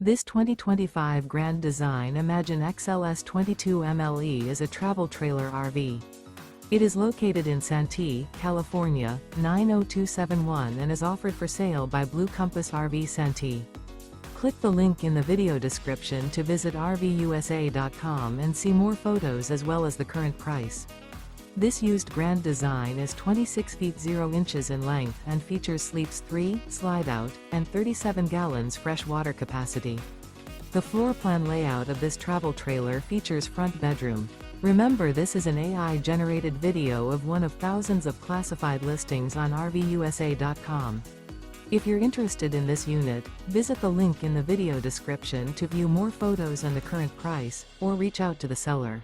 This 2025 Grand Design Imagine XLS 22 MLE is a travel trailer RV. It is located in Santee, California, 90271 and is offered for sale by Blue Compass RV Santee. Click the link in the video description to visit RVUSA.com and see more photos as well as the current price. This used Grand Design is 26 feet 0 inches in length and features sleeps 3, slide-out, and 37 gallons fresh water capacity. The floor plan layout of this travel trailer features front bedroom. Remember, this is an AI-generated video of one of thousands of classified listings on RVUSA.com. If you're interested in this unit, visit the link in the video description to view more photos and the current price, or reach out to the seller.